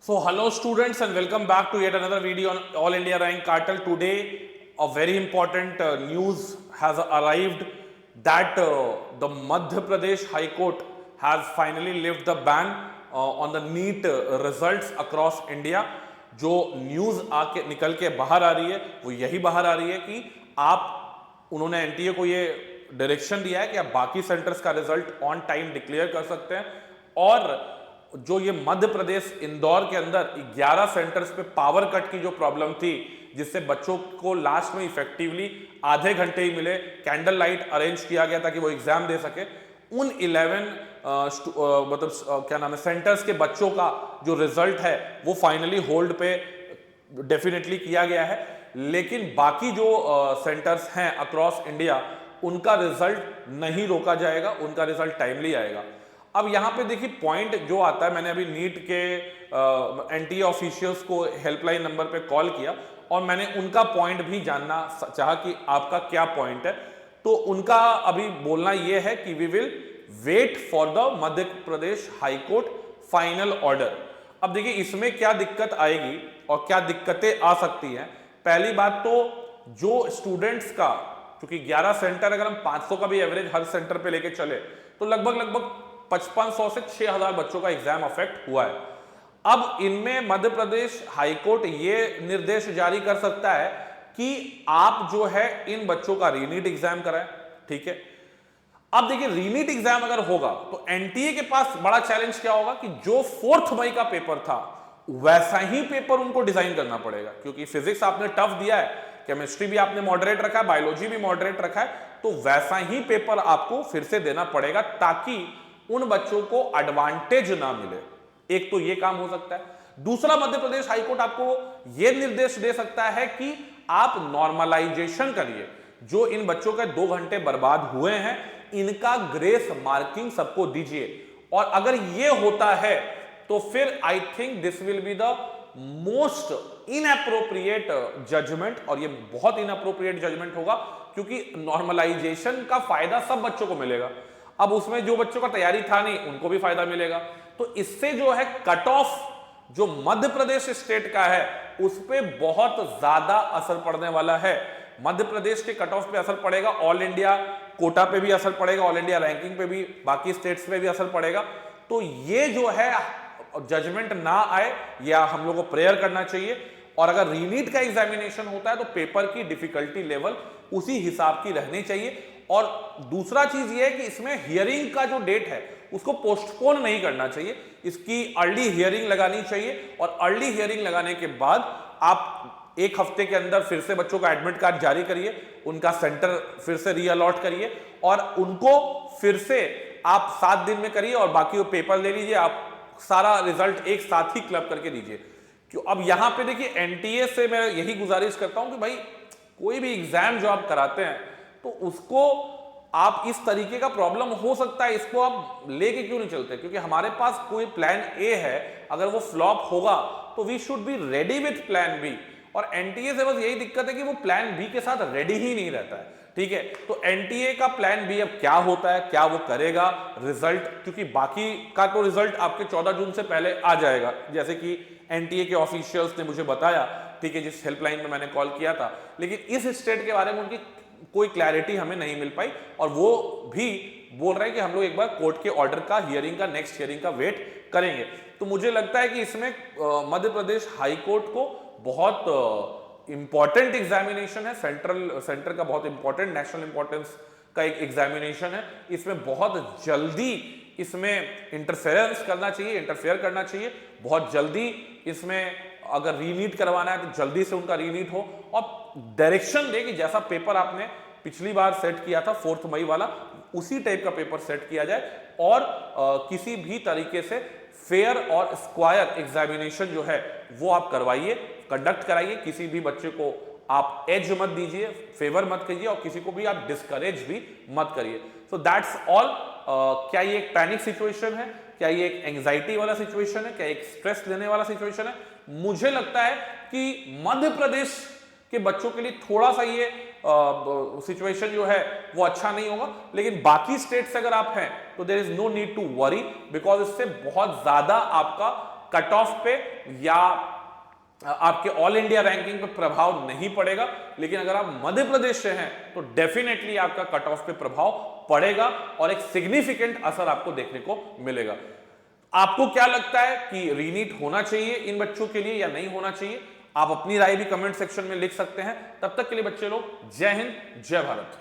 So hello students and welcome back to yet another video on All India Rank Cartel. Today a very important news has arrived that the Madhya Pradesh High Court has finally lifted the ban on the NEET results across India. जो news आके निकल के बाहर आ रही है वो यही बाहर आ रही है कि आप उन्होंने एनटीए को ये डायरेक्शन दिया है कि आप बाकी सेंटर्स का रिजल्ट ऑन टाइम डिक्लेयर कर सकते हैं और जो ये मध्य प्रदेश इंदौर के अंदर 11 सेंटर्स पे पावर कट की जो प्रॉब्लम थी जिससे बच्चों को लास्ट में इफेक्टिवली आधे घंटे ही मिले, कैंडल लाइट अरेंज किया गया ताकि वो एग्जाम दे सके, उन 11 क्या नाम है सेंटर्स के बच्चों का जो रिजल्ट है वो फाइनली होल्ड पे डेफिनेटली किया गया है। लेकिन बाकी जो सेंटर्स हैं अक्रॉस इंडिया उनका रिजल्ट नहीं रोका जाएगा, उनका रिजल्ट टाइमली आएगा। अब यहां पे देखिए पॉइंट जो आता है, मैंने अभी नीट के एनटीए ऑफिशियल्स को हेल्पलाइन नंबर पे कॉल किया और मैंने उनका पॉइंट भी जानना चाहा कि आपका क्या पॉइंट है। तो उनका अभी बोलना यह है कि we will wait for the Madhya Pradesh high court final order. अब देखिए इसमें क्या दिक्कत आएगी और क्या दिक्कतें आ सकती हैं। पहली बात तो जो स्टूडेंट्स का, क्योंकि 11 सेंटर अगर हम 500 का भी एवरेज हर सेंटर पे लेके चले तो लगभग 5500 से 6000 बच्चों का एग्जाम अफेक्ट हुआ है। अब इनमें मध्य प्रदेश हाईकोर्ट ये निर्देश जारी कर सकता है कि आप जो है इन बच्चों का रीनीट एग्जाम कराएं, ठीक है। अब देखिए रीनीट एग्जाम अगर होगा तो एनटीए के पास बड़ा चैलेंज क्या होगा कि जो 4 मई का पेपर था वैसा ही पेपर उनको डिजाइन करना पड़ेगा, क्योंकि फिजिक्स आपने टफ दिया है, केमिस्ट्री भी आपने मॉडरेट रखा है, बायोलॉजी भी मॉडरेट रखा है, तो वैसा ही पेपर आपको फिर से देना पड़ेगा ताकि उन बच्चों को एडवांटेज ना मिले। एक तो ये काम हो सकता है। दूसरा, मध्य प्रदेश हाईकोर्ट आपको यह निर्देश दे सकता है कि आप नॉर्मलाइजेशन करिए, जो इन बच्चों के 2 घंटे बर्बाद हुए हैं इनका ग्रेस मार्किंग सबको दीजिए। और अगर यह होता है तो फिर I think this will be the most inappropriate judgment, और ये बहुत इनअप्रोप्रिएट जजमेंट होगा क्योंकि नॉर्मलाइजेशन का फायदा सब बच्चों को मिलेगा। अब उसमें जो बच्चों का तैयारी था नहीं उनको भी फायदा मिलेगा, तो इससे जो है कट ऑफ जो मध्य प्रदेश स्टेट का है उस पर बहुत ज्यादा असर पड़ने वाला है। मध्य प्रदेश के कट ऑफ पे असर पड़ेगा, ऑल इंडिया कोटा पे भी असर पड़ेगा, ऑल इंडिया रैंकिंग पे भी, बाकी स्टेट्स पे भी असर पड़ेगा। तो ये जो है जजमेंट ना आए या हम लोग को प्रेयर करना चाहिए। और अगर रीनीट का एग्जामिनेशन होता है तो पेपर की डिफिकल्टी लेवल उसी हिसाब की रहनी चाहिए। और दूसरा चीज ये है कि इसमें हियरिंग का जो डेट है उसको पोस्टपोन नहीं करना चाहिए, इसकी अर्ली हियरिंग लगानी चाहिए। और अर्ली हियरिंग लगाने के बाद आप 1 हफ्ते के अंदर फिर से बच्चों का एडमिट कार्ड जारी करिए, उनका सेंटर फिर से रीअलॉट करिए और उनको फिर से आप 7 दिन में करिए और बाकी वो पेपर ले लीजिए, आप सारा रिजल्ट एक साथ ही क्लब करके दीजिए। क्यों, अब यहां पे देखिए एनटीए से मैं यही गुजारिश करता हूं कि भाई कोई भी एग्जाम जो आप कराते हैं तो उसको आप इस तरीके का प्रॉब्लम हो सकता है इसको आप लेके क्यों नहीं चलते, क्योंकि हमारे पास कोई प्लान ए है, अगर वो फ्लॉप होगा तो we should be ready with plan B. और एनटीए से बस यही दिक्कत है कि वो प्लान बी के साथ रेडी ही नहीं रहता है, ठीक है। तो एनटीए का प्लान बी अब क्या होता है, क्या वो करेगा रिजल्ट, क्योंकि बाकी का तो रिजल्ट आपके 14 जून से पहले आ जाएगा जैसे कि एनटीए के ऑफिशियल्स ने मुझे बताया, ठीक है, जिस हेल्पलाइन में मैंने कॉल किया था। लेकिन इस स्टेट के बारे में उनकी कोई क्लैरिटी हमें नहीं मिल पाई और वो भी बोल रहे हैं कि हम लोग एक बार कोर्ट के ऑर्डर का हियरिंग का, नेक्स्ट हियरिंग का वेट करेंगे। तो मुझे लगता है कि इसमें मध्य प्रदेश हाई कोर्ट को बहुत इंपॉर्टेंट एग्जामिनेशन है, सेंटर का बहुत इंपॉर्टेंट नेशनल इंपॉर्टेंस का एक एग्जामिनेशन है, इसमें बहुत जल्दी इसमें इंटरफेरेंस करना चाहिए, इंटरफेयर करना चाहिए बहुत जल्दी। इसमें अगर रीनीट करवाना है तो जल्दी से उनका रीनीट हो और डायरेक्शन दे कि जैसा पेपर आपने पिछली बार सेट किया था 4 मई वाला उसी टाइप का पेपर सेट किया जाए और किसी भी तरीके से फेयर और स्क्वायर एग्जामिनेशन जो है वो आप करवाइए, कंडक्ट कराइए। किसी भी बच्चे को आप एज मत दीजिए, फेवर मत कीजिए और किसी को भी आप डिस्करेज भी मत करिए। So that's all. क्या ये एक पैनिक सिचुएशन है, क्या ये एक एंजाइटी वाला सिचुएशन है, क्या एक स्ट्रेस देने वाला सिचुएशन है? मुझे लगता है कि मध्य प्रदेश के बच्चों के लिए थोड़ा सा ये सिचुएशन जो है वो अच्छा नहीं होगा, लेकिन बाकी स्टेट से अगर आप हैं तो there is no need to worry, because इससे बहुत ज्यादा आपका कट ऑफ पे या आपके ऑल इंडिया रैंकिंग पे प्रभाव नहीं पड़ेगा, लेकिन अगर आप मध्य प्रदेश से हैं तो डेफिनेटली आपका कट ऑफ पे प्रभाव पड़ेगा और एक सिग्निफिकेंट असर आपको देखने को मिलेगा। आपको क्या लगता है कि रीनीट होना चाहिए इन बच्चों के लिए या नहीं होना चाहिए? आप अपनी राय भी कमेंट सेक्शन में लिख सकते हैं। तब तक के लिए बच्चे लोग जय हिंद, जय भारत।